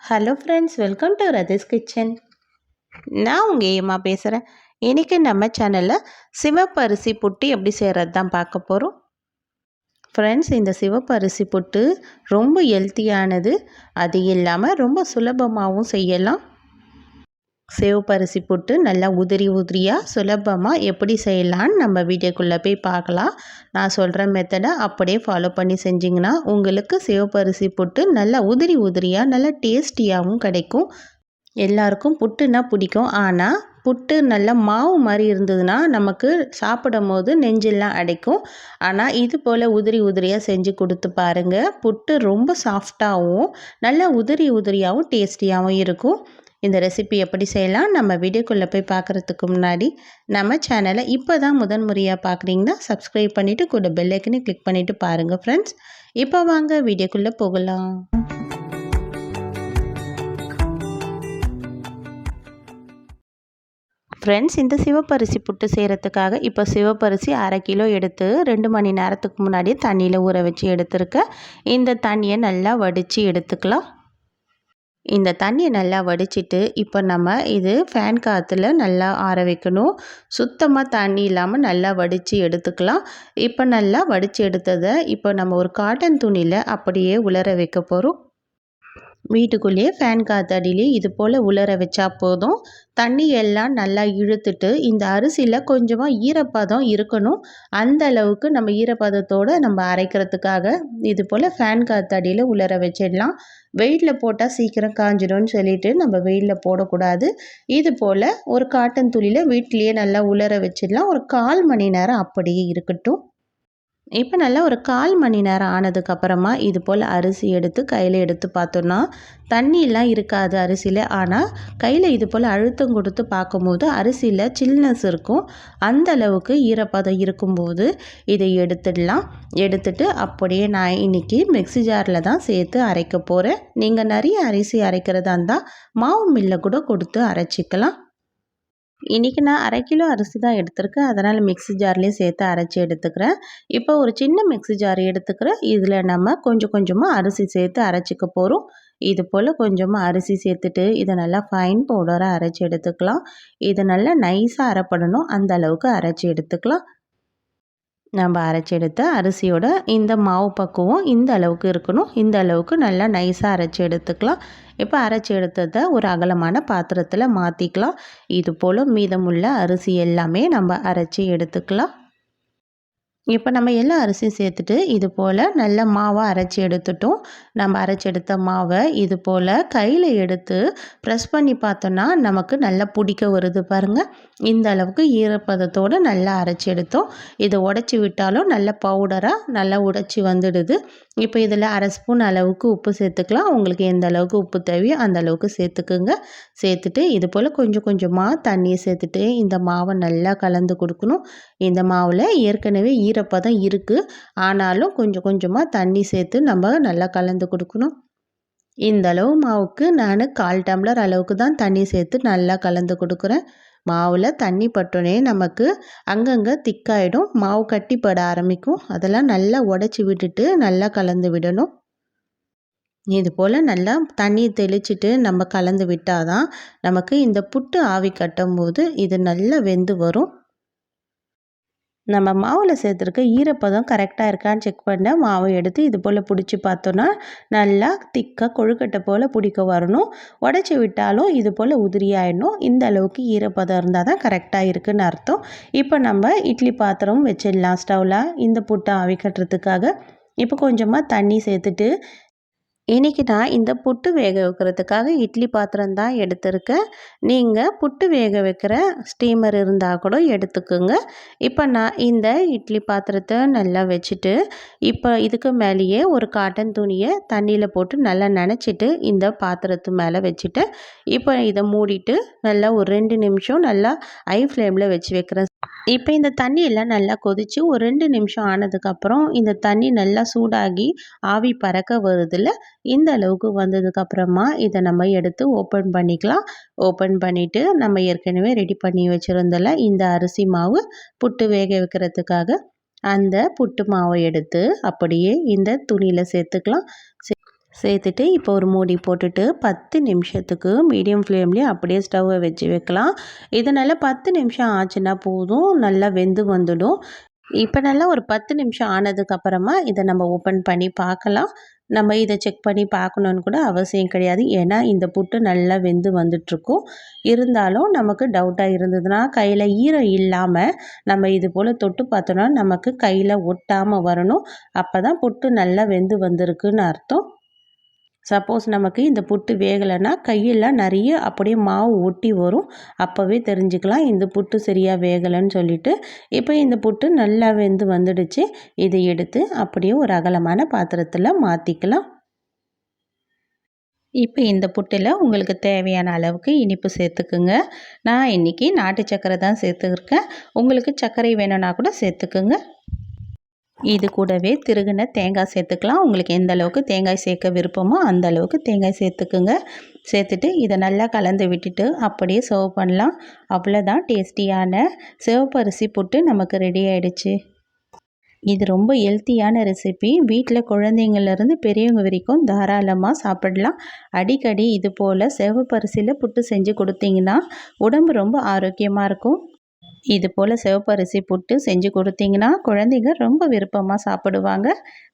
Hello friends, welcome to Rathi's kitchen. நான் உங்கள் ஏமா பேசுகிறேன். இன்றைக்கி நம்ம சேனலில் சிவப்பரிசி புட்டு எப்படி செய்கிறது தான் பார்க்க போகிறோம். ஃப்ரெண்ட்ஸ், இந்த சிவப்பரிசி புட்டு ரொம்ப ஹெல்த்தியானது. அது இல்லாமல் ரொம்ப சுலபமாகவும் செய்யலாம். சிவப்பரிசி புட்டு நல்லா உதிரி உதிரியாக சுலபமாக எப்படி செய்யலான்னு நம்ம வீடியோக்குள்ளே போய் பார்க்கலாம். நான் சொல்கிற மெத்தடை அப்படியே ஃபாலோ பண்ணி செஞ்சிங்கன்னா உங்களுக்கு சிவப்பரிசி புட்டு நல்லா உதிரி உதிரியாக நல்லா டேஸ்டியாகவும் கிடைக்கும். எல்லாருக்கும் புட்டுன்னா பிடிக்கும். ஆனால் புட்டு நல்லா மாவு மாதிரி இருந்ததுன்னா நமக்கு சாப்பிடும் போது நெஞ்செல்லாம் அடைக்கும். ஆனால் இது போல் உதிரி உதிரியாக செஞ்சு கொடுத்து பாருங்கள். புட்டு ரொம்ப சாஃப்டாகவும் நல்லா உதிரி உதிரியாகவும் டேஸ்டியாகவும் இருக்கும். இந்த ரெசிபி எப்படி செய்யலாம் நம்ம வீடியோக்குள்ளே போய் பார்க்குறதுக்கு முன்னாடி நம்ம சேனலை இப்போ தான் முதன்முறையாக பார்க்குறீங்கன்னா சப்ஸ்கிரைப் பண்ணிவிட்டு கூட பெல் ஐக்கனை கிளிக் பண்ணிவிட்டு பாருங்கள் ஃப்ரெண்ட்ஸ். இப்போ வாங்க வீடியோக்குள்ளே போகலாம். ஃப்ரெண்ட்ஸ், இந்த சிவப்பரிசி புட்டு செய்கிறதுக்காக இப்போ சிவப்பரிசி 1/2 கிலோ எடுத்து 2 மணி நேரத்துக்கு முன்னாடியே தண்ணியில் ஊற வச்சு எடுத்துருக்கேன். இந்த தண்ணியை நல்லா வடித்து எடுத்துக்கலாம். இந்த தண்ணியை நல்லா வடிச்சிட்டு இப்போ நம்ம இது ஃபேன் காற்றுல நல்லா ஆற வைக்கணும். சுத்தமாக தண்ணி இல்லாமல் நல்லா வடித்து எடுத்துக்கலாம். இப்போ நல்லா வடித்து எடுத்ததை இப்போ நம்ம ஒரு காட்டன் துணியில் அப்படியே உலர வைக்க போகிறோம். வீட்டுக்குள்ளேயே ஃபேன் காற்றடியிலே இது போல் உலர வச்சா போதும். தண்ணி எல்லாம் நல்லா இழுத்துட்டு இந்த அரிசியில் கொஞ்சமாக ஈரப்பதம் இருக்கணும். அந்த அளவுக்கு நம்ம ஈரப்பதத்தோடு நம்ம அரைக்கிறதுக்காக இது போல் ஃபேன் காற்றடியில் உலர வச்சிடலாம். வெயிலில் போட்டால் சீக்கிரம் காஞ்சிடும்னு சொல்லிட்டு நம்ம வெயிலில் போடக்கூடாது. இது போல் ஒரு காட்டன் துணியில் வீட்டிலையே நல்லா உலர வச்சிடலாம். ஒரு 1/4 மணி நேரம் அப்படியே இருக்கட்டும். இப்போ நல்லா ஒரு 1/4 மணி நேரம் ஆனதுக்கப்புறமா இது போல் அரிசி எடுத்து கையில் எடுத்து பார்த்தோன்னா தண்ணியெலாம் இருக்காது அரிசியில். ஆனால் கையில் இது போல் அழுத்தம் கொடுத்து பார்க்கும்போது அரிசியில் சில்னஸ் இருக்கும். அந்த அளவுக்கு ஈரப்பதம் இருக்கும்போது இதை எடுத்துடலாம். எடுத்துட்டு அப்படியே நான் இன்றைக்கி மிக்ஸி ஜாரில் தான் சேர்த்து அரைக்க போகிறேன். நீங்கள் நிறைய அரிசி அரைக்கிறதா இருந்தால் மாவு மில்லை கூட கொடுத்து அரைச்சிக்கலாம். இன்றைக்கி நான் 1/2 கிலோ அரிசி தான் எடுத்திருக்கேன். அதனால் மிக்ஸி ஜார்லேயே சேர்த்து அரைச்சி எடுத்துக்கிறேன். இப்போ ஒரு சின்ன மிக்ஸி ஜார் எடுத்துக்கிறேன். இதில் நம்ம கொஞ்சம் கொஞ்சமாக அரிசி சேர்த்து அரைச்சிக்க போகிறோம். இது போல் கொஞ்சமாக அரிசி சேர்த்துட்டு இதை நல்லா ஃபைன் பவுடராக அரைச்சி எடுத்துக்கலாம். இதை நல்லா நைஸாக அரைப்படணும். அந்த அளவுக்கு அரைச்சி எடுத்துக்கலாம். நம்ம அரைச்சி எடுத்த அரிசியோட இந்த மாவு பக்குவம் இந்த அளவுக்கு இருக்கணும். இந்த அளவுக்கு நல்லா நைஸாக அரைச்சி எடுத்துக்கலாம். இப்போ அரைச்சி எடுத்ததை ஒரு அகலமான பாத்திரத்தில் மாற்றிக்கலாம். இது போல் மீதமுள்ள அரிசி எல்லாமே நம்ம அரைச்சி எடுத்துக்கலாம். இப்போ நம்ம எல்லா அரிசியும் சேர்த்துட்டு இது போல் நல்ல மாவாக அரைச்சி எடுத்துட்டோம். நம்ம அரைச்சி எடுத்த மாவை இது போல் கையில் எடுத்து ப்ரெஸ் பண்ணி பார்த்தோன்னா நமக்கு நல்லா பிடிக்க வருது பாருங்கள். இந்த அளவுக்கு ஈரப்பதத்தோடு நல்லா அரைச்சி எடுத்தோம். இதை உடச்சி விட்டாலும் நல்ல பவுடராக நல்லா உடைச்சி வந்துடுது. இப்போ இதில் 1/2 ஸ்பூன் அளவுக்கு உப்பு சேர்த்துக்கலாம். உங்களுக்கு எந்த அளவுக்கு உப்பு தேவையோ அந்த அளவுக்கு சேர்த்துக்குங்க. சேர்த்துட்டு இது போல் கொஞ்சம் கொஞ்சமாக தண்ணியை சேர்த்துட்டு இந்த மாவை நல்லா கலந்து கொடுக்கணும். இந்த மாவில் ஏற்கனவே ஈரப்பதம் இருக்குது. ஆனாலும் கொஞ்சம் கொஞ்சமாக தண்ணி சேர்த்து நம்ம நல்லா கலந்து கொடுக்கணும். இந்த அளவு மாவுக்கு நான் 1/4 டம்ளர் அளவுக்கு தான் தண்ணி சேர்த்து நல்லா கலந்து கொடுக்குறேன். மாவில் தண்ணி பட்டோனே நமக்கு அங்கங்கே திக்காயிடும். மாவு கட்டிப்பட ஆரம்பிக்கும். அதெல்லாம் நல்லா உடச்சி விட்டுட்டு நல்லா கலந்து விடணும். இது போல் நல்லா தண்ணி தெளிச்சிட்டு நம்ம கலந்து விட்டால் தான் நமக்கு இந்த புட்டு ஆவி கட்டும்போது இது நல்லா வெந்து வரும். நம்ம மாவில் சேர்த்துருக்க ஈரப்பதம் கரெக்டாக இருக்கான்னு செக் பண்ண மாவை எடுத்து இது போல் பிடிச்சி பார்த்தோன்னா நல்லா திக்காக கொழுக்கட்டை போல் பிடிக்க வரணும். உடச்சி விட்டாலும் இது போல் உதிரியாயிடணும். இந்த அளவுக்கு ஈரப்பதம் இருந்தால் தான் கரெக்டாக இருக்குதுன்னு அர்த்தம். இப்போ நம்ம இட்லி பாத்திரம் வச்சிடலாம் ஸ்டவ்வில் இந்த புட்டை ஆவி கட்டுறதுக்காக. இப்போ கொஞ்சமாக தண்ணி சேர்த்துட்டு இன்றைக்கி நான் இந்த புட்டு வேக வைக்கிறதுக்காக இட்லி பாத்திரம் தான் எடுத்திருக்கேன். நீங்கள் புட்டு வேக வைக்கிற ஸ்டீமர் இருந்தால் கூட எடுத்துக்கோங்க. இப்போ நான் இந்த இட்லி பாத்திரத்தை நல்லா வச்சுட்டு இப்போ இதுக்கு மேலேயே ஒரு காட்டன் துணியை தண்ணியில் போட்டு நல்லா நனைச்சிட்டு இந்த பாத்திரத்து மேலே வச்சுட்டேன். இப்போ இதை மூடிட்டு நல்லா ஒரு 2 நிமிஷம் நல்லா ஹை ஃப்ளேமில் வச்சு வைக்கிறேன். இப்போ இந்த தண்ணியெல்லாம் நல்லா கொதித்து ஒரு 2 நிமிஷம் ஆனதுக்கப்புறம் இந்த தண்ணி நல்லா சூடாகி ஆவி பறக்க வருதில்ல, இந்த அளவுக்கு வந்ததுக்கப்புறமா இதை நம்ம எடுத்து ஓப்பன் பண்ணிக்கலாம். ஓப்பன் பண்ணிவிட்டு நம்ம ஏற்கனவே ரெடி பண்ணி வச்சுருந்தல இந்த அரிசி மாவு புட்டு வேக வைக்கிறதுக்காக அந்த புட்டு மாவை எடுத்து அப்படியே இந்த துணியில் சேர்த்துக்கலாம். சேர்த்துட்டு இப்போ ஒரு மூடி போட்டுட்டு 10 நிமிஷத்துக்கு மீடியம் ஃப்ளேம்லேயே அப்படியே ஸ்டவ்வை வச்சு வைக்கலாம். இதனால் 10 நிமிஷம் ஆச்சுன்னா போதும், நல்லா வெந்து வந்துடும். இப்போ நல்லா ஒரு 10 நிமிஷம் ஆனதுக்கப்புறமா இதை நம்ம ஓப்பன் பண்ணி பார்க்கலாம். நம்ம இதை செக் பண்ணி பார்க்கணுன்னு கூட அவசியம் கிடையாது. ஏன்னா இந்த புட்டு நல்லா வெந்து வந்துட்டுருக்கும். இருந்தாலும் நமக்கு டவுட்டாக இருந்ததுன்னா கையில் ஈரம் இல்லாமல் நம்ம இது போல் தொட்டு பார்த்தோன்னா நமக்கு கையில் ஒட்டாமல் வரணும். அப்போ தான் புட்டு நல்லா வெந்து வந்திருக்குன்னு அர்த்தம். சப்போஸ் நமக்கு இந்த புட்டு வேகலைன்னா கையெல்லாம் நிறைய அப்படியே மாவு ஒட்டி வரும். அப்போவே தெரிஞ்சுக்கலாம் இந்த புட்டு சரியாக வேகலைன்னு சொல்லிட்டு. இப்போ இந்த புட்டு நல்லா வெந்து வந்துடுச்சு. இதை எடுத்து அப்படியே ஒரு அகலமான பாத்திரத்தில் மாற்றிக்கலாம். இப்போ இந்த புட்டில் உங்களுக்கு தேவையான அளவுக்கு இனிப்பு சேர்த்துக்குங்க. நான் இன்றைக்கி நாட்டு சர்க்கரை தான் சேர்த்துருக்கேன். உங்களுக்கு சர்க்கரை வேணும்னா கூட சேர்த்துக்குங்க. இது கூடவே திருகின தேங்காய் சேர்த்துக்கலாம். உங்களுக்கு எந்த அளவுக்கு தேங்காய் சேர்க்க விருப்பமோ அந்த அளவுக்கு தேங்காய் சேர்த்துக்குங்க. சேர்த்துட்டு இதை நல்லா கலந்து விட்டுட்டு அப்படியே சர்வ் பண்ணலாம். அவ்வளோதான், டேஸ்டியான சிவப்பரிசி புட்டு நமக்கு ரெடி ஆகிடுச்சு. இது ரொம்ப ஹெல்த்தியான ரெசிபி. வீட்டில் குழந்தைங்கள்லேருந்து பெரியவங்க வரைக்கும் தாராளமாக சாப்பிடலாம். அடிக்கடி இது போல் சிவப்பரிசியில் புட்டு செஞ்சு கொடுத்தீங்கன்னா உடம்பு ரொம்ப ஆரோக்கியமாக இருக்கும். இது போல் சிவப்பரிசி புட்டு செஞ்சு கொடுத்தீங்கன்னா குழந்தைங்க ரொம்ப விருப்பமாக சாப்பிடுவாங்க.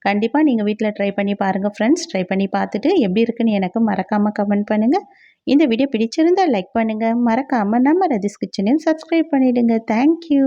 கண்டிப்பாக நீங்கள் வீட்டில் ட்ரை பண்ணி பாருங்கள் ஃப்ரெண்ட்ஸ். ட்ரை பண்ணி பார்த்துட்டு எப்படி இருக்குன்னு எனக்கு மறக்காமல் கமெண்ட் பண்ணுங்கள். இந்த வீடியோ பிடிச்சிருந்தால் லைக் பண்ணுங்கள். மறக்காமல் நம்ம ரதிஸ் கிச்சனையும் சப்ஸ்கிரைப் பண்ணிவிடுங்க. தேங்க்யூ.